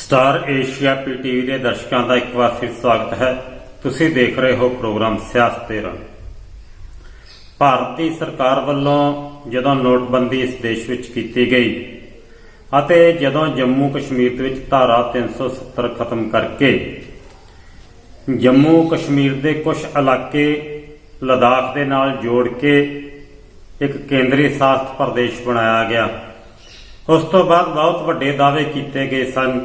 Star Asia PTV ਦੇ ਦਰਸ਼ਕਾਂ ਦਾ ਇੱਕ ਵਾਰ ਫਿਰ ਸਵਾਗਤ ਹੈ। ਤੁਸੀਂ ਦੇਖ ਰਹੇ ਹੋ ਪ੍ਰੋਗਰਾਮ ਸਿਆਸਤ ਦੇ ਰੰਗ। ਭਾਰਤੀ ਸਰਕਾਰ ਵੱਲੋਂ ਜਦੋਂ ਨੋਟਬੰਦੀ ਇਸ ਦੇਸ਼ ਵਿੱਚ ਕੀਤੀ ਗਈ ਅਤੇ ਜਦੋਂ ਜੰਮੂ ਕਸ਼ਮੀਰ ਦੇ ਵਿੱਚ ਧਾਰਾ 370 ਖਤਮ ਕਰਕੇ ਜੰਮੂ ਕਸ਼ਮੀਰ ਦੇ ਕੁਝ ਇਲਾਕੇ ਲਦਾਖ ਦੇ ਨਾਲ ਜੋੜ ਕੇ ਇੱਕ ਕੇਂਦਰੀ ਸ਼ਾਸਿਤ ਪ੍ਰਦੇਸ਼ ਬਣਾਇਆ ਗਿਆ, ਉਸ ਤੋਂ ਬਾਅਦ ਬਹੁਤ ਵੱਡੇ ਦਾਅਵੇ ਕੀਤੇ ਗਏ ਸਨ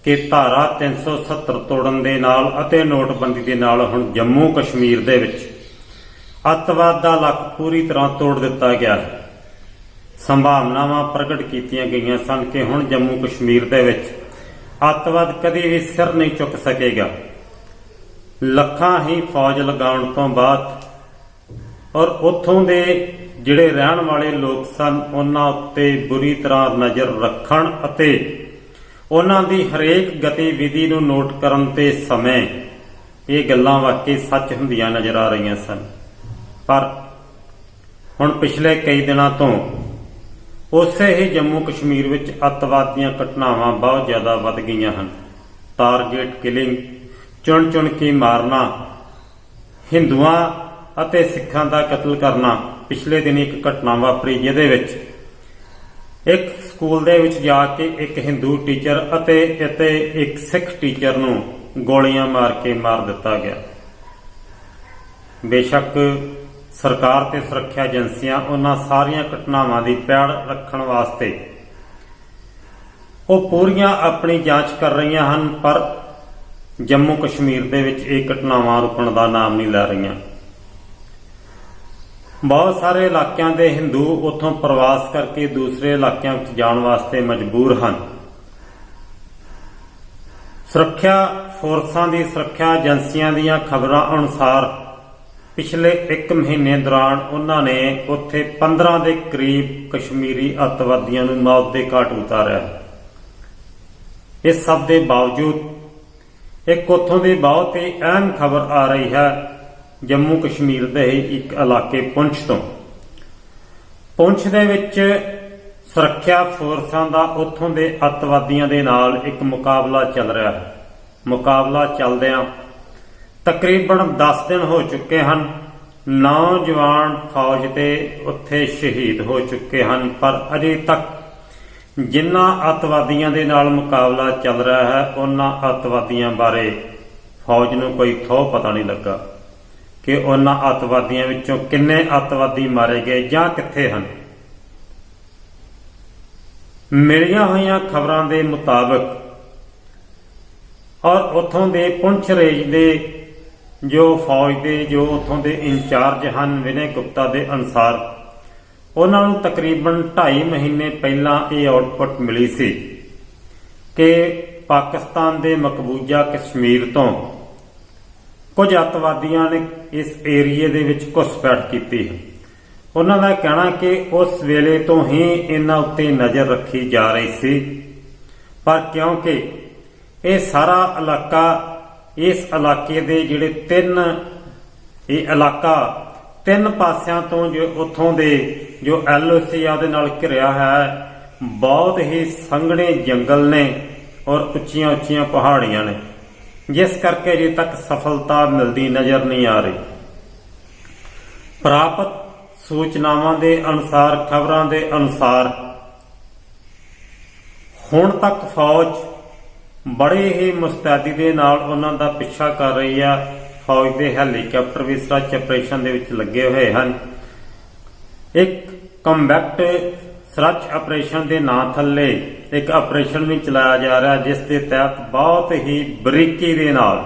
ਕਿ ਧਾਰਾ 370 ਤੋੜਨ ਦੇ ਨਾਲ ਅਤੇ ਨੋਟਬੰਦੀ ਦੇ ਨਾਲ ਹੁਣ ਜੰਮੂ ਕਸ਼ਮੀਰ ਦੇ ਵਿੱਚ ਅੱਤਵਾਦ ਦਾ ਲੱਕ ਪੂਰੀ ਤਰ੍ਹਾਂ ਤੋੜ ਦਿੱਤਾ ਗਿਆ ਹੈ। ਸੰਭਾਵਨਾਵਾਂ ਪ੍ਰਗਟ ਕੀਤੀਆਂ ਗਈਆਂ ਸਨ ਕਿ ਹੁਣ ਜੰਮੂ ਕਸ਼ਮੀਰ ਦੇ ਵਿੱਚ ਅੱਤਵਾਦ ਕਦੇ ਵੀ ਸਿਰ ਨਹੀਂ ਚੁੱਕ ਸਕੇਗਾ। ਲੱਖਾਂ ਹੀ ਫੌਜ ਲਗਾਉਣ ਤੋਂ ਬਾਅਦ ਔਰ ਉੱਥੋਂ ਦੇ ਜਿਹੜੇ ਰਹਿਣ ਵਾਲੇ ਲੋਕ ਸਨ ਉਹਨਾਂ ਉੱਤੇ ਬੁਰੀ ਤਰ੍ਹਾਂ ਨਜ਼ਰ ਰੱਖਣ ਅਤੇ ਉਹਨਾਂ ਦੀ ਹਰੇਕ ਗਤੀਵਿਧੀ ਨੂੰ ਨੋਟ ਕਰਨ ਦੇ ਸਮੇਂ ਇਹ ਗੱਲਾਂ ਵਾਕਈ ਸੱਚ ਹੁੰਦੀਆਂ ਨਜ਼ਰ ਆ ਰਹੀਆਂ ਸਨ। ਪਰ ਹੁਣ ਪਿਛਲੇ ਕਈ ਦਿਨਾਂ ਤੋਂ ਉਸੇ ਹੀ ਜੰਮੂ ਕਸ਼ਮੀਰ ਵਿੱਚ ਅੱਤਵਾਦੀਆਂ ਘਟਨਾਵਾਂ ਬਹੁਤ ਜ਼ਿਆਦਾ ਵੱਧ ਗਈਆਂ ਹਨ। ਟਾਰਗੇਟ ਕਿਲਿੰਗ, ਚੁਣ ਚੁਣ ਕੇ ਮਾਰਨਾ, ਹਿੰਦੂਆਂ ਅਤੇ ਸਿੱਖਾਂ ਦਾ ਕਤਲ ਕਰਨਾ। ਪਿਛਲੇ ਦਿਨ ਇੱਕ ਘਟਨਾ ਵਾਪਰੀ ਜਿਹਦੇ ਵਿੱਚ ਇੱਕ ਸਕੂਲ ਦੇ ਵਿੱਚ ਜਾ ਕੇ ਇੱਕ ਹਿੰਦੂ ਟੀਚਰ ਅਤੇ ਇੱਕ ਸਿੱਖ ਟੀਚਰ ਨੂੰ ਗੋਲੀਆਂ ਮਾਰ ਕੇ ਮਾਰ ਦਿੱਤਾ ਗਿਆ। ਬੇਸ਼ੱਕ ਸਰਕਾਰ ਤੇ ਸੁਰੱਖਿਆ ਏਜੰਸੀਆਂ ਉਹਨਾਂ ਸਾਰੀਆਂ ਘਟਨਾਵਾਂ ਦੀ ਪੈੜ ਰੱਖਣ ਵਾਸਤੇ ਉਹ ਪੂਰੀਆਂ ਆਪਣੀ ਜਾਂਚ ਕਰ ਰਹੀਆਂ ਹਨ, ਪਰ ਜੰਮੂ ਕਸ਼ਮੀਰ ਦੇ ਵਿੱਚ ਇਹ ਘਟਨਾਵਾਂ ਰੁਕਣ ਦਾ ਨਾਮ ਨਹੀਂ ਲੈ ਰਹੀਆਂ। ਬਹੁਤ ਸਾਰੇ ਇਲਾਕਿਆਂ ਦੇ ਹਿੰਦੂ ਉੱਥੋਂ ਪ੍ਰਵਾਸ ਕਰਕੇ ਦੂਸਰੇ ਇਲਾਕਿਆਂ ਵਿੱਚ ਜਾਣ ਵਾਸਤੇ ਮਜਬੂਰ ਹਨ। ਸੁਰੱਖਿਆ ਫੋਰਸਾਂ ਦੀ ਸੁਰੱਖਿਆ ਏਜੰਸੀਆਂ ਦੀਆਂ ਖਬਰਾਂ ਅਨੁਸਾਰ ਪਿਛਲੇ 1 ਮਹੀਨੇ ਦੌਰਾਨ ਉਹਨਾਂ ਨੇ ਉੱਥੇ 15 ਦੇ ਕਰੀਬ ਕਸ਼ਮੀਰੀ ਅੱਤਵਾਦੀਆਂ ਨੂੰ ਮੌਤ ਦੇ ਘਾਟ ਉਤਾਰਿਆ। ਇਸ ਸਭ ਦੇ ਬਾਵਜੂਦ ਇੱਕ ਉੱਥੋਂ ਦੀ ਬਹੁਤ ਹੀ ਅਹਿਮ ਖਬਰ ਆ ਰਹੀ ਹੈ ਜੰਮੂ ਕਸ਼ਮੀਰ ਦੇ ਇੱਕ ਇਲਾਕੇ ਪੁੰਛ ਤੋਂ। ਪੁੰਛ ਦੇ ਵਿੱਚ ਸੁਰੱਖਿਆ ਫੋਰਸਾਂ ਦਾ ਉੱਥੋਂ ਦੇ ਅੱਤਵਾਦੀਆਂ ਦੇ ਨਾਲ ਇੱਕ ਮੁਕਾਬਲਾ ਚੱਲ ਰਿਹਾ ਹੈ। ਮੁਕਾਬਲਾ ਚੱਲਦਿਆਂ ਤਕਰੀਬਨ 10 ਦਿਨ ਹੋ ਚੁੱਕੇ ਹਨ। ਨੌਜਵਾਨ ਫੌਜ ਦੇ ਉੱਥੇ ਸ਼ਹੀਦ ਹੋ ਚੁੱਕੇ ਹਨ, ਪਰ ਅਜੇ ਤੱਕ ਜਿਨ੍ਹਾਂ ਅੱਤਵਾਦੀਆਂ ਦੇ ਨਾਲ ਮੁਕਾਬਲਾ ਚੱਲ ਰਿਹਾ ਹੈ ਉਹਨਾਂ ਅੱਤਵਾਦੀਆਂ ਬਾਰੇ ਫੌਜ ਨੂੰ ਕੋਈ ਥੋਹ ਪਤਾ ਨਹੀਂ ਲੱਗਾ ਕਿ ਉਹਨਾਂ ਅੱਤਵਾਦੀਆਂ ਵਿੱਚੋਂ ਕਿੰਨੇ ਅੱਤਵਾਦੀ ਮਾਰੇ ਗਏ ਜਾਂ ਕਿੱਥੇ ਹਨ। ਮਿਲੀਆਂ ਹੋਈਆਂ ਖਬਰਾਂ ਦੇ ਮੁਤਾਬਕ ਔਰ ਉੱਥੋਂ ਦੇ ਪੁੰਛ ਰੇਂਜ ਦੇ ਜੋ ਫੌਜ ਦੇ ਜੋ ਉੱਥੋਂ ਦੇ ਇੰਚਾਰਜ ਹਨ ਵਿਨੇ ਗੁਪਤਾ ਦੇ ਅਨੁਸਾਰ ਉਹਨਾਂ ਨੂੰ ਤਕਰੀਬਨ 2.5 ਮਹੀਨੇ ਪਹਿਲਾਂ ਇਹ ਆਉਟਪੁੱਟ ਮਿਲੀ ਸੀ ਕਿ ਪਾਕਿਸਤਾਨ ਦੇ ਮਕਬੂਜ਼ਾ ਕਸ਼ਮੀਰ ਤੋਂ ਕੁਝ ਅੱਤਵਾਦੀਆਂ ਨੇ ਇਸ ਏਰੀਏ ਦੇ ਵਿੱਚ ਘੁਸਪੈਠ ਕੀਤੀ ਹੈ। ਉਹਨਾਂ ਦਾ ਕਹਿਣਾ ਕਿ ਉਸ ਵੇਲੇ ਤੋਂ ਹੀ ਇਹਨਾਂ ਉੱਤੇ ਨਜ਼ਰ ਰੱਖੀ ਜਾ ਰਹੀ ਸੀ, ਪਰ ਕਿਉਂਕਿ ਇਹ ਸਾਰਾ ਇਲਾਕਾ ਇਸ ਇਲਾਕੇ ਦੇ ਜਿਹੜੇ ਇਹ ਇਲਾਕਾ 3 ਪਾਸਿਆਂ ਤੋਂ ਜੋ ਉੱਥੋਂ ਦੇ ਜੋ LOC ਉਹਦੇ ਨਾਲ ਘਿਰਿਆ ਹੈ, ਬਹੁਤ ਹੀ ਸੰਘਣੇ ਜੰਗਲ ਨੇ ਔਰ ਉੱਚੀਆਂ ਉੱਚੀਆਂ ਪਹਾੜੀਆਂ ਨੇ, ਜਿਸ ਕਰਕੇ ਅਜੇ ਤੱਕ ਸਫਲਤਾ ਮਿਲਦੀ ਨਜ਼ਰ ਨਹੀਂ ਆ ਰਹੀ। ਪ੍ਰਾਪਤ ਸੂਚਨਾਵਾਂ ਦੇ ਅਨੁਸਾਰ, ਖਬਰਾਂ ਦੇ ਅਨੁਸਾਰ ਹੁਣ ਤੱਕ ਫੌਜ ਬੜੇ ਹੀ ਮੁਸਤੈਦੀ ਦੇ ਨਾਲ ਉਹਨਾਂ ਦਾ ਪਿੱਛਾ ਕਰ ਰਹੀ ਆ। ਫੌਜ ਦੇ ਹੈਲੀਕਾਪਟਰ ਵੀ ਸਰਚ ਆਪਰੇਸ਼ਨ ਦੇ ਵਿੱਚ ਲੱਗੇ ਹੋਏ ਹਨ। ਇੱਕ ਕੰਬੈਕਟ ਸਰਚ ਆਪਰੇਸ਼ਨ ਦੇ ਨਾਂ ਥੱਲੇ ਇੱਕ ਆਪਰੇਸ਼ਨ ਵੀ ਚਲਾਇਆ ਜਾ ਰਿਹਾ, ਜਿਸ ਦੇ ਤਹਿਤ ਬਹੁਤ ਹੀ ਬਰੀਕੀ ਦੇ ਨਾਲ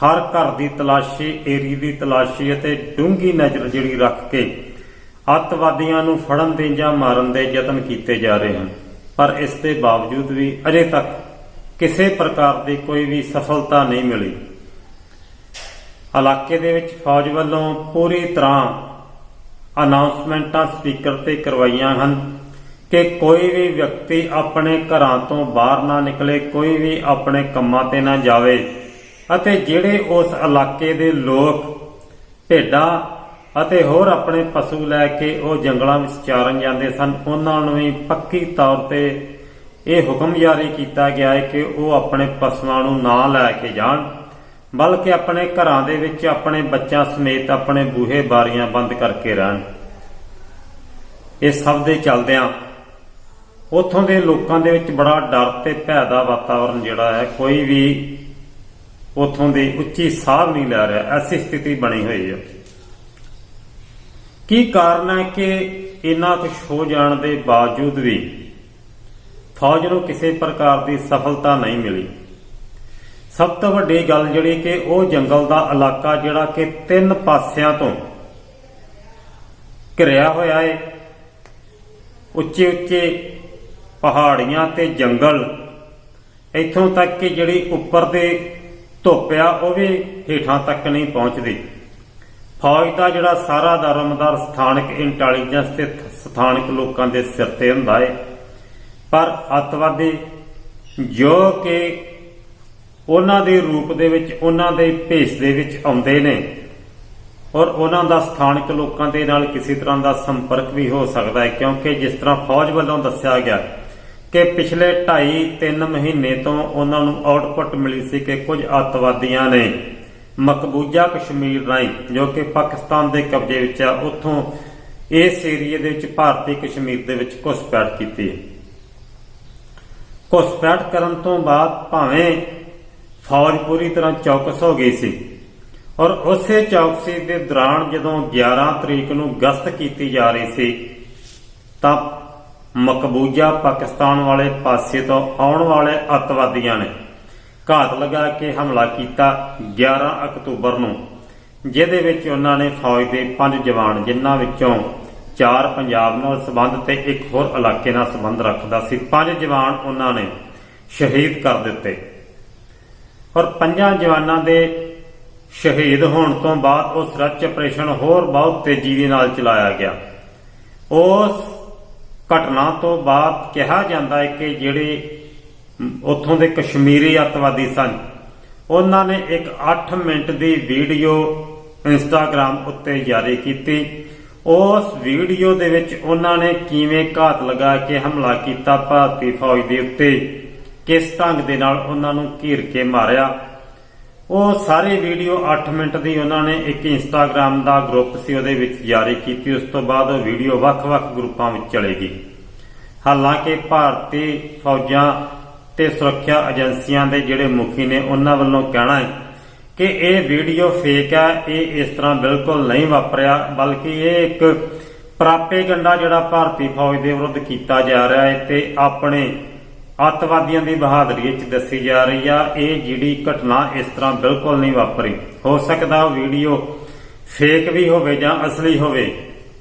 ਹਰ ਘਰ ਦੀ ਤਲਾਸ਼ੀ, ਏਰੀਏ ਦੀ ਤਲਾਸ਼ੀ ਅਤੇ ਡੂੰਘੀ ਨਜ਼ਰ ਜਿਹੜੀ ਰੱਖ ਕੇ ਅੱਤਵਾਦੀਆਂ ਨੂੰ ਫੜਨ ਦੇ ਜਾਂ ਮਾਰਨ ਦੇ ਯਤਨ ਕੀਤੇ ਜਾ ਰਹੇ ਹਨ। ਪਰ ਇਸ ਦੇ ਬਾਵਜੂਦ ਵੀ ਅਜੇ ਤੱਕ ਕਿਸੇ ਪ੍ਰਕਾਰ ਦੀ ਕੋਈ ਵੀ ਸਫਲਤਾ ਨਹੀਂ ਮਿਲੀ। ਇਲਾਕੇ ਦੇ ਵਿੱਚ ਫੌਜ ਵੱਲੋਂ ਪੂਰੀ ਤਰ੍ਹਾਂ ਅਨਾਉਂਸਮੈਂਟਾਂ ਸਪੀਕਰ ਤੇ ਕਰਵਾਈਆਂ ਹਨ ਕਿ ਕੋਈ ਵੀ ਵਿਅਕਤੀ ਆਪਣੇ ਘਰਾਂ ਤੋਂ ਬਾਹਰ ਨਾ ਨਿਕਲੇ, ਕੋਈ ਵੀ ਆਪਣੇ ਕੰਮਾਂ ਤੇ ਨਾ ਜਾਵੇ ਅਤੇ ਜਿਹੜੇ ਉਸ ਇਲਾਕੇ ਦੇ ਲੋਕ ਭੇਡਾਂ ਅਤੇ ਹੋਰ ਆਪਣੇ ਪਸ਼ੂ ਲੈ ਕੇ ਉਹ ਜੰਗਲਾਂ ਵਿੱਚ ਚਾਰਨ ਜਾਂਦੇ ਸਨ ਉਹਨਾਂ ਨੂੰ ਵੀ ਪੱਕੀ ਤੌਰ ਤੇ ਇਹ ਹੁਕਮ ਜਾਰੀ ਕੀਤਾ ਗਿਆ ਹੈ ਕਿ ਉਹ ਆਪਣੇ ਪਸ਼ੂਆਂ ਨੂੰ ਨਾ ਲੈ ਕੇ ਜਾਣ, ਬਲਕਿ ਆਪਣੇ ਘਰਾਂ ਦੇ ਵਿੱਚ ਆਪਣੇ ਬੱਚਿਆਂ ਸਮੇਤ ਆਪਣੇ ਬੂਹੇ ਬਾਰੀਆਂ ਬੰਦ ਕਰਕੇ ਰਹਿਣ। ਇਸ ਸਭ ਦੇ ਚੱਲਦਿਆਂ ਉੱਥੋਂ ਦੇ ਲੋਕਾਂ ਦੇ ਵਿੱਚ ਬੜਾ ਡਰ ਤੇ ਭੈ ਦਾ ਵਾਤਾਵਰਨ ਜਿਹੜਾ ਹੈ, ਕੋਈ ਵੀ ਉੱਥੋਂ ਦੀ ਉੱਚੀ ਸਾਹ ਨਹੀਂ ਲੈ ਰਿਹਾ। ਐਸੀ ਸਥਿਤੀ ਬਣੀ ਹੋਈ ਹੈ। ਕੀ ਕਾਰਨ ਹੈ ਕਿ ਇੰਨਾ ਕੁਝ ਹੋ ਜਾਣ ਦੇ ਬਾਵਜੂਦ ਵੀ ਫੌਜ ਨੂੰ ਕਿਸੇ ਪ੍ਰਕਾਰ ਦੀ ਸਫਲਤਾ ਨਹੀਂ ਮਿਲੀ? ਸਭ ਤੋਂ ਵੱਡੀ ਗੱਲ ਜਿਹੜੀ ਕਿ ਉਹ ਜੰਗਲ ਦਾ ਇਲਾਕਾ ਜਿਹੜਾ ਕਿ 3 ਪਾਸਿਆਂ ਤੋਂ ਘਿਰਿਆ ਹੋਇਆ ਹੈ, ਉੱਚੇ ਉੱਚੇ ਪਹਾੜੀਆਂ ਤੇ ਜੰਗਲ, ਇੱਥੋਂ ਤੱਕ ਕਿ ਜਿਹੜੀ ਉੱਪਰ ਦੇ ਧੁੱਪ ਆ ਉਹ ਵੀ ਹੇਠਾਂ ਤੱਕ ਨਹੀਂ ਪਹੁੰਚਦੀ। ਫੌਜ ਦਾ ਜਿਹੜਾ ਸਾਰਾ ਦਾਰੋਮਦਾਰ ਸਥਾਨਕ ਇੰਟੈਲੀਜੈਂਸ ਤੇ ਸਥਾਨਕ ਲੋਕਾਂ ਦੇ ਸਿਰ ਤੇ ਹੁੰਦਾ ਹੈ, ਪਰ ਅੱਤਵਾਦੀ ਜੋ ਕਿ ਉਹਨਾਂ ਦੇ ਰੂਪ ਦੇ ਵਿੱਚ, ਉਹਨਾਂ ਦੇ ਭੇਸ ਦੇ ਵਿੱਚ ਆਉਂਦੇ ਨੇ ਔਰ ਉਹਨਾਂ ਦਾ ਸਥਾਨਕ ਲੋਕਾਂ ਦੇ ਨਾਲ ਕਿਸੇ ਤਰ੍ਹਾਂ ਦਾ ਸੰਪਰਕ ਵੀ ਹੋ ਸਕਦਾ ਹੈ, ਕਿਉਂਕਿ ਜਿਸ ਤਰ੍ਹਾਂ ਫੌਜ ਵੱਲੋਂ ਦੱਸਿਆ ਗਿਆ ਕਿ ਪਿਛਲੇ 2.5-3 ਮਹੀਨੇ ਤੋਂ ਉਹਨਾਂ ਨੂੰ ਆਉਟਪੁੱਟ ਮਿਲੀ ਸੀ ਕਿ ਕੁਝ ਅੱਤਵਾਦੀਆਂ ਨੇ ਮਕਬੂਜ਼ਾ ਕਸ਼ਮੀਰ ਰਾਹੀਂ, ਜੋ ਕਿ ਪਾਕਿਸਤਾਨ ਦੇ ਕਬਜ਼ੇ ਵਿੱਚ ਆ, ਉੱਥੋਂ ਇਸ ਏਰੀਏ ਦੇ ਵਿੱਚ ਭਾਰਤੀ ਕਸ਼ਮੀਰ ਦੇ ਵਿੱਚ ਘੁਸਪੈਠ ਕੀਤੀ। ਘੁਸਪੈਠ ਕਰਨ ਤੋਂ ਬਾਅਦ ਭਾਵੇਂ ਫੌਜ ਪੂਰੀ ਤਰ੍ਹਾਂ ਚੌਕਸ ਹੋ ਗਈ ਸੀ, ਔਰ ਉਸੇ ਚੌਕਸੀ ਦੇ ਦੌਰਾਨ ਜਦੋਂ 11 ਤਰੀਕ ਨੂੰ ਗਸ਼ਤ ਕੀਤੀ ਜਾ ਰਹੀ ਸੀ ਤਾਂ ਮਕਬੂਜ਼ਾ ਪਾਕਿਸਤਾਨ ਵਾਲੇ ਪਾਸੇ ਤੋਂ ਆਉਣ ਵਾਲੇ ਅੱਤਵਾਦੀਆਂ ਨੇ ਘਾਤ ਲਗਾ ਕੇ ਹਮਲਾ ਕੀਤਾ 11 ਅਕਤੂਬਰ ਨੂੰ, ਜਿਹਦੇ ਵਿੱਚ ਉਹਨਾਂ ਨੇ ਫੌਜ ਦੇ 5 ਜਵਾਨ, ਜਿਨ੍ਹਾਂ ਵਿੱਚੋਂ 4 ਪੰਜਾਬ ਨਾਲ ਸੰਬੰਧ ਤੇ ਇੱਕ ਹੋਰ ਇਲਾਕੇ ਨਾਲ ਸੰਬੰਧ ਰੱਖਦਾ ਸੀ, 5 ਜਵਾਨ ਉਹਨਾਂ ਨੇ ਸ਼ਹੀਦ ਕਰ ਦਿੱਤੇ। ਔਰ 5 ਜਵਾਨਾਂ ਦੇ ਸ਼ਹੀਦ ਹੋਣ ਤੋਂ ਬਾਅਦ ਉਹ ਸਰਚ ਆਪਰੇਸ਼ਨ ਹੋਰ ਬਹੁਤ ਤੇਜ਼ੀ ਦੇ ਨਾਲ ਚਲਾਇਆ ਗਿਆ। ਉਸ ਘਟਨਾ ਤੋਂ ਬਾਅਦ ਕਿਹਾ ਜਾਂਦਾ ਹੈ ਕਿ ਜਿਹੜੇ ਉੱਥੋਂ ਦੇ ਕਸ਼ਮੀਰੀ ਅੱਤਵਾਦੀ ਸਨ, ਉਹਨਾਂ ਨੇ ਇੱਕ 8 ਮਿੰਟ ਦੀ ਵੀਡੀਓ ਇੰਸਟਾਗ੍ਰਾਮ ਉੱਤੇ ਜਾਰੀ ਕੀਤੀ। ਉਸ ਵੀਡੀਓ ਦੇ ਵਿੱਚ ਉਹਨਾਂ ਨੇ ਕਿਵੇਂ ਘਾਤ ਲਗਾ ਕੇ ਹਮਲਾ ਕੀਤਾ ਭਾਰਤੀ ਫੌਜ ਦੇ ਉੱਤੇ, ਕਿਸ ਢੰਗ ਦੇ ਨਾਲ ਉਹਨਾਂ ਨੂੰ ਘੇਰ ਕੇ ਮਾਰਿਆ, ਉਹ ਸਾਰੀ ਵੀਡੀਓ 8 ਮਿੰਟ ਦੀ ਉਹਨਾਂ ਨੇ ਇੱਕ ਇੰਸਟਾਗ੍ਰਾਮ ਦਾ ਗਰੁੱਪ ਸੀ ਉਹਦੇ ਵਿੱਚ ਜਾਰੀ ਕੀਤੀ। ਉਸ ਤੋਂ ਬਾਅਦ ਉਹ ਵੀਡੀਓ ਵੱਖ-ਵੱਖ ਗਰੁੱਪਾਂ ਵਿੱਚ ਚਲੇਗੀ। ਹਾਲਾਂਕਿ ਭਾਰਤੀ ਫੌਜਾਂ ਤੇ ਸੁਰੱਖਿਆ ਏਜੰਸੀਆਂ ਦੇ ਜਿਹੜੇ ਮੁਖੀ ਨੇ, ਉਹਨਾਂ ਵੱਲੋਂ ਕਹਿਣਾ ਹੈ ਕਿ ਇਹ ਵੀਡੀਓ ਫੇਕ ਹੈ, ਇਹ ਇਸ ਤਰ੍ਹਾਂ ਬਿਲਕੁਲ ਨਹੀਂ ਵਾਪਰਿਆ, ਬਲਕਿ ਇਹ ਇੱਕ ਪ੍ਰਾਪੇਗੰਡਾ ਜਿਹੜਾ ਭਾਰਤੀ ਫੌਜ ਦੇ ਵਿਰੁੱਧ ਕੀਤਾ ਜਾ ਰਿਹਾ ਹੈ ਤੇ ਆਪਣੇ ਅੱਤਵਾਦੀਆਂ ਦੀ ਬਹਾਦਰੀ ਵਿੱਚ ਦੱਸੀ ਜਾ ਰਹੀ ਆ। ਇਹ ਜਿਹੜੀ ਘਟਨਾ ਇਸ ਤਰ੍ਹਾਂ ਬਿਲਕੁਲ ਨਹੀਂ ਵਾਪਰੀ। ਹੋ ਸਕਦਾ ਉਹ ਵੀਡੀਓ ਫੇਕ ਵੀ ਹੋਵੇ ਜਾਂ ਅਸਲੀ ਹੋਵੇ,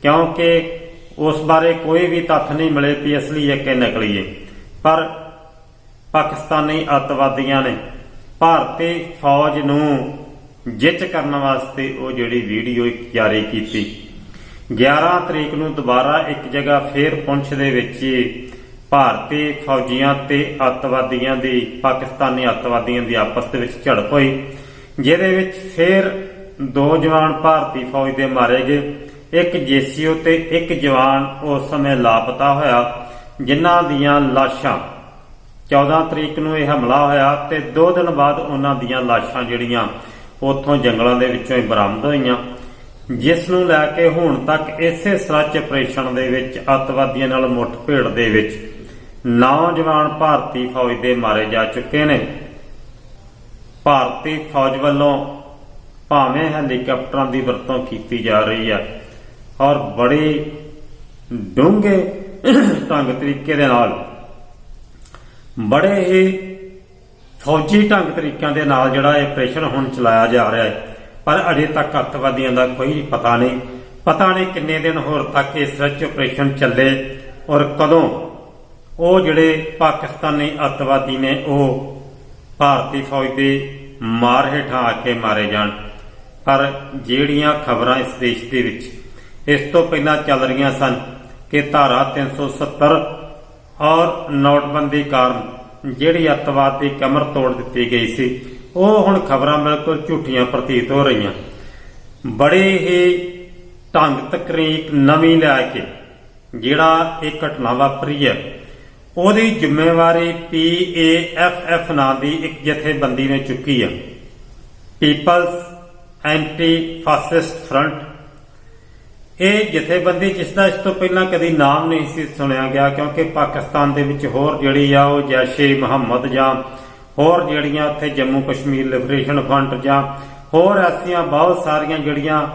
ਕਿਉਂਕਿ ਉਸ ਬਾਰੇ ਕੋਈ ਵੀ ਤੱਥ ਨਹੀਂ ਮਿਲੇ ਕਿ ਅਸਲੀ ਹੈ ਕਿ ਨਕਲੀ ਹੈ। ਪਰ ਪਾਕਿਸਤਾਨੀ ਅੱਤਵਾਦੀਆਂ ਨੇ ਭਾਰਤੀ ਫੌਜ ਨੂੰ ਜਿੱਤ ਕਰਨ ਵਾਸਤੇ ਉਹ ਜਿਹੜੀ ਵੀਡੀਓ ਜਾਰੀ ਕੀਤੀ। 11 ਤਰੀਕ ਨੂੰ ਦੁਬਾਰਾ ਇੱਕ ਜਗ੍ਹਾ ਫੇਰ ਪੁੰਛ ਦੇ ਵਿੱਚ ਭਾਰਤੀ ਫੌਜੀਆਂ ਤੇ ਅੱਤਵਾਦੀਆਂ ਦੀ, ਪਾਕਿਸਤਾਨੀ ਅੱਤਵਾਦੀਆਂ ਦੀ ਆਪਸ ਦੇ ਵਿੱਚ ਝੜਪ ਹੋਈ, ਜਿਹਦੇ ਵਿੱਚ ਫੇਰ 2 ਜਵਾਨ ਭਾਰਤੀ ਫੌਜ ਦੇ ਮਾਰੇ ਗਏ। ਇੱਕ ਜੇਸੀਓ ਤੇ ਇੱਕ ਜਵਾਨ ਉਸ ਸਮੇਂ ਲਾਪਤਾ ਹੋਇਆ, ਜਿਨ੍ਹਾਂ ਦੀਆਂ ਲਾਸ਼ਾਂ 14 ਤਰੀਕ ਨੂੰ ਇਹ ਹਮਲਾ ਹੋਇਆ ਤੇ 2 ਦਿਨ ਬਾਅਦ ਉਹਨਾਂ ਦੀਆਂ ਲਾਸ਼ਾਂ ਜਿਹੜੀਆਂ ਉੱਥੋਂ ਜੰਗਲਾਂ ਦੇ ਵਿੱਚੋਂ ਹੀ ਬਰਾਮਦ ਹੋਈਆਂ, ਜਿਸ ਨੂੰ ਲੈ ਕੇ ਹੁਣ ਤੱਕ ਇਸੇ ਸਰਚ ਆਪਰੇਸ਼ਨ ਦੇ ਵਿੱਚ ਅੱਤਵਾਦੀਆਂ ਨਾਲ ਮੁੱਠਭੇੜ ਦੇ ਵਿੱਚ 9 ਜਵਾਨ ਭਾਰਤੀ ਫੌਜ ਦੇ ਮਾਰੇ ਜਾ ਚੁੱਕੇ ਨੇ। ਭਾਰਤੀ ਫੌਜ ਵੱਲੋਂ ਭਾਵੇਂ ਹੈਲੀਕਾਪਟਰਾਂ ਦੀ ਵਰਤੋਂ ਕੀਤੀ ਜਾ ਰਹੀ ਹੈ ਔਰ ਬੜੇ ਡੂੰਘੇ ਢੰਗ ਤਰੀਕੇ ਦੇ ਨਾਲ, ਬੜੇ ਹੀ ਫੌਜੀ ਢੰਗ ਤਰੀਕਿਆਂ ਦੇ ਨਾਲ ਜਿਹੜਾ ਇਹ ਆਪਰੇਸ਼ਨ ਹੁਣ ਚਲਾਇਆ ਜਾ ਰਿਹਾ ਹੈ, ਪਰ ਅਜੇ ਤੱਕ ਅੱਤਵਾਦੀਆਂ ਦਾ ਕੋਈ ਪਤਾ ਨਹੀਂ ਕਿੰਨੇ ਦਿਨ ਹੋਰ ਤੱਕ ਇਹ ਸਰਚ ਆਪਰੇਸ਼ਨ ਚੱਲੇ ਔਰ ਕਦੋਂ ਉਹ ਜਿਹੜੇ ਪਾਕਿਸਤਾਨੀ ਅੱਤਵਾਦੀ ਨੇ ਉਹ ਭਾਰਤੀ ਫੌਜ ਦੇ ਮਾਰ ਹੇਠਾਂ ਆ ਕੇ ਮਾਰੇ ਜਾਣ। ਪਰ ਜਿਹੜੀਆਂ ਖਬਰਾਂ ਇਸ ਦੇਸ਼ ਦੇ ਵਿੱਚ ਇਸ ਤੋਂ ਪਹਿਲਾਂ ਚੱਲ ਰਹੀਆਂ ਸਨ ਕਿ ਧਾਰਾ 370 ਔਰ ਨੋਟਬੰਦੀ ਕਾਰਨ ਜਿਹੜੀ ਅੱਤਵਾਦ ਦੀ ਕਮਰ ਤੋੜ ਦਿੱਤੀ ਗਈ ਸੀ, ਉਹ ਹੁਣ ਖਬਰਾਂ ਬਿਲਕੁਲ ਝੂਠੀਆਂ ਪ੍ਰਤੀਤ ਹੋ ਰਹੀਆਂ। ਬੜੇ ਹੀ ਢੰਗ ਤਕਨੀਕ ਨਵੀਂ ਲੈ ਕੇ ਜਿਹੜਾ ਇਹ ਘਟਨਾ ਵਾਪਰੀ ਹੈ, ਉਹਦੀ ਜ਼ਿੰਮੇਵਾਰੀ PAFF ਨਾਂ ਦੀ ਇੱਕ ਜਥੇਬੰਦੀ ਨੇ ਚੁੱਕੀ ਆ, ਪੀਪਲਸ ਐਂਟੀ ਫਾਸਿਸਟ ਫਰੰਟ। ਇਹ ਜਥੇਬੰਦੀ ਜਿਸ ਦਾ ਇਸ ਤੋਂ ਪਹਿਲਾਂ ਕਦੀ ਨਾਮ ਨਹੀਂ ਸੀ ਸੁਣਿਆ ਗਿਆ, ਕਿਉਂਕਿ ਪਾਕਿਸਤਾਨ ਦੇ ਵਿੱਚ ਹੋਰ ਜਿਹੜੀ ਆ ਉਹ ਜੈਸ਼-ਏ-ਮੁਹੰਮਦ ਜਾਂ ਹੋਰ ਜਿਹੜੀਆਂ ਉੱਥੇ ਜੰਮੂ ਕਸ਼ਮੀਰ ਲਿਬਰੇਸ਼ਨ ਫਰੰਟ ਜਾਂ ਹੋਰ ਐਸੀਆਂ ਬਹੁਤ ਸਾਰੀਆਂ ਜਿਹੜੀਆਂ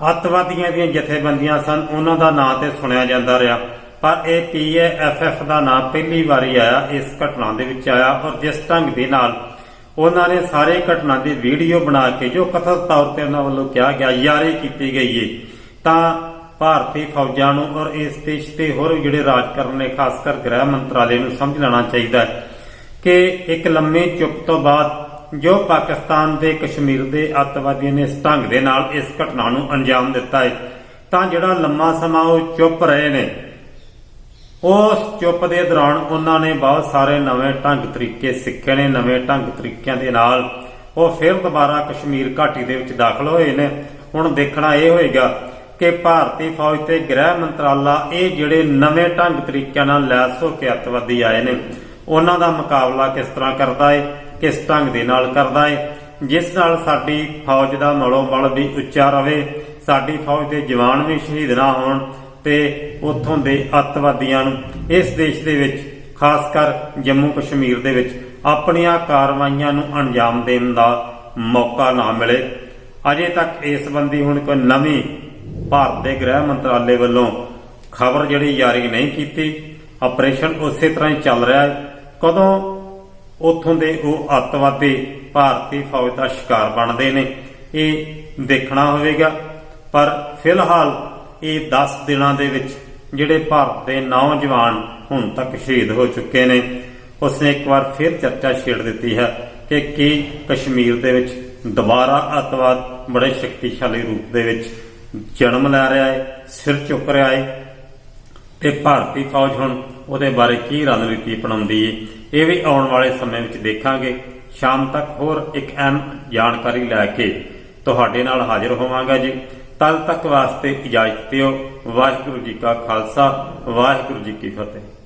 ਅੱਤਵਾਦੀਆਂ ਦੀਆਂ ਜਥੇਬੰਦੀਆਂ ਸਨ, ਉਹਨਾਂ ਦਾ ਨਾਂ ਤੇ ਸੁਣਿਆ ਜਾਂਦਾ ਰਿਹਾ। ਪਰ ਇਹ PAFF ਦਾ ਨਾਂ ਪਹਿਲੀ ਵਾਰੀ ਆਇਆ, ਇਸ ਘਟਨਾ ਦੇ ਵਿੱਚ ਆਇਆ। ਔਰ ਜਿਸ ਢੰਗ ਦੇ ਨਾਲ ਉਹਨਾਂ ਨੇ ਸਾਰੇ ਘਟਨਾ ਦੀ ਵੀਡੀਓ ਬਣਾ ਕੇ ਜੋ ਕਥਿਤ ਤੌਰ ਤੇ ਉਹਨਾਂ ਵੱਲੋਂ ਕਿਹਾ ਗਿਆ ਯਾਰੀ ਕੀਤੀ ਗਈ ਏ, ਤਾਂ ਭਾਰਤੀ ਫੌਜਾਂ ਨੂੰ ਔਰ ਇਸ ਦੇਸ਼ ਤੇ ਹੋਰ ਜਿਹੜੇ ਰਾਜ ਕਰਨ ਨੇ ਖਾਸ ਕਰ ਗ੍ਰਹਿ ਮੰਤਰਾਲੇ ਨੂੰ ਸਮਝ ਲੈਣਾ ਚਾਹੀਦਾ ਹੈ ਕਿ ਇੱਕ ਲੰਮੀ ਚੁੱਪ ਤੋਂ ਬਾਅਦ ਜੋ ਪਾਕਿਸਤਾਨ ਦੇ ਕਸ਼ਮੀਰ ਦੇ ਅੱਤਵਾਦੀਆਂ ਨੇ ਇਸ ਢੰਗ ਦੇ ਨਾਲ ਇਸ ਘਟਨਾ ਨੂੰ ਅੰਜਾਮ ਦਿੱਤਾ ਹੈ, ਤਾਂ ਜਿਹੜਾ ਲੰਮਾ ਸਮਾਂ ਉਹ ਚੁੱਪ ਰਹੇ ਨੇ, ਉਸ ਚੁੱਪ ਦੇ ਦੌਰਾਨ ਉਹਨਾਂ ਨੇ ਬਹੁਤ ਸਾਰੇ ਨਵੇਂ ਢੰਗ ਤਰੀਕੇ ਸਿੱਖੇ ਨੇ। ਨਵੇਂ ਢੰਗ ਤਰੀਕਿਆਂ ਦੇ ਨਾਲ ਉਹ ਫਿਰ ਦੁਬਾਰਾ ਕਸ਼ਮੀਰ ਘਾਟੀ ਦੇ ਵਿੱਚ ਦਾਖਲ ਹੋਏ ਨੇ। ਹੁਣ ਦੇਖਣਾ ਇਹ ਹੋਏਗਾ ਕਿ ਭਾਰਤੀ ਫੌਜ ਤੇ ਗ੍ਰਹਿ ਮੰਤਰਾਲਾ ਇਹ ਜਿਹੜੇ ਨਵੇਂ ਢੰਗ ਤਰੀਕਿਆਂ ਨਾਲ ਲੈਸ ਹੋ ਕੇ ਅੱਤਵਾਦੀ ਆਏ ਨੇ, ਉਹਨਾਂ ਦਾ ਮੁਕਾਬਲਾ ਕਿਸ ਤਰ੍ਹਾਂ ਕਰਦਾ ਹੈ, ਕਿਸ ਢੰਗ ਦੇ ਨਾਲ ਕਰਦਾ ਹੈ, ਜਿਸ ਨਾਲ ਸਾਡੀ ਫੌਜ ਦਾ ਮਨੋਬਲ ਵੀ ਉੱਚਾ ਰਵੇ, ਸਾਡੀ ਫੌਜ ਦੇ ਜਵਾਨ ਵੀ ਸ਼ਹੀਦ ਨਾ ਹੋਣ ਤੇ ਉੱਥੋਂ ਦੇ ਅੱਤਵਾਦੀਆਂ ਨੂੰ ਇਸ ਦੇਸ਼ ਦੇ ਵਿੱਚ ਖਾਸ ਕਰ ਜੰਮੂ ਕਸ਼ਮੀਰ ਦੇ ਵਿੱਚ ਆਪਣੀਆਂ ਕਾਰਵਾਈਆਂ ਨੂੰ ਅੰਜਾਮ ਦੇਣ ਦਾ ਮੌਕਾ ਨਾ ਮਿਲੇ। ਅਜੇ ਤੱਕ ਇਸ ਸੰਬੰਧੀ ਹੁਣ ਕੋਈ ਨਵੀਂ ਭਾਰਤ ਦੇ ਗ੍ਰਹਿ ਮੰਤਰਾਲੇ ਵੱਲੋਂ ਖਬਰ ਜਿਹੜੀ ਜਾਰੀ ਨਹੀਂ ਕੀਤੀ। ਆਪਰੇਸ਼ਨ ਉਸੇ ਤਰ੍ਹਾਂ ਹੀ ਚੱਲ ਰਿਹਾ ਹੈ। ਕਦੋਂ ਉੱਥੋਂ ਦੇ ਉਹ ਅੱਤਵਾਦੀ ਭਾਰਤੀ ਫੌਜ ਦਾ ਸ਼ਿਕਾਰ ਬਣਦੇ ਨੇ ਇਹ ਦੇਖਣਾ ਹੋਵੇਗਾ। ਪਰ ਫਿਲਹਾਲ ਇਹ 10 ਦਿਨਾਂ ਦੇ ਵਿੱਚ ਜਿਹੜੇ ਭਾਰਤ ਦੇ ਨੌਜਵਾਨ ਹੁਣ ਤੱਕ ਸ਼ਹੀਦ ਹੋ ਚੁੱਕੇ ਨੇ, ਉਸਨੇ ਇੱਕ ਵਾਰ ਫਿਰ ਚਰਚਾ ਛੇੜ ਦਿੱਤੀ ਹੈ ਕਿ ਕੀ ਕਸ਼ਮੀਰ ਦੇ ਵਿੱਚ ਦੁਬਾਰਾ ਅੱਤਵਾਦ ਬੜੇ ਸ਼ਕਤੀਸ਼ਾਲੀ ਰੂਪ ਦੇ ਵਿੱਚ ਜਨਮ ਲੈ ਰਿਹਾ ਹੈ, ਸਿਰ ਚੁੱਕ ਰਿਹਾ ਹੈ, ਤੇ ਭਾਰਤੀ ਫੌਜ ਹੁਣ ਉਹਦੇ ਬਾਰੇ ਕੀ ਰਣਨੀਤੀ ਅਪਣਾਉਂਦੀ ਹੈ ਇਹ ਵੀ ਆਉਣ ਵਾਲੇ ਸਮੇਂ ਵਿੱਚ ਦੇਖਾਂਗੇ। ਸ਼ਾਮ ਤੱਕ ਹੋਰ ਇੱਕ ਅਹਿਮ ਜਾਣਕਾਰੀ ਲੈ ਕੇ ਤੁਹਾਡੇ ਨਾਲ ਹਾਜ਼ਰ ਹੋਵਾਂਗਾ ਜੀ। ਤਦ ਤੱਕ ਵਾਸਤੇ ਇਜਾਜ਼ਤ ਦਿਓ। ਵਾਹਿਗੁਰੂ ਜੀ ਕਾ ਖਾਲਸਾ, ਵਾਹਿਗੁਰੂ ਜੀ ਕੀ ਫਤਿਹ।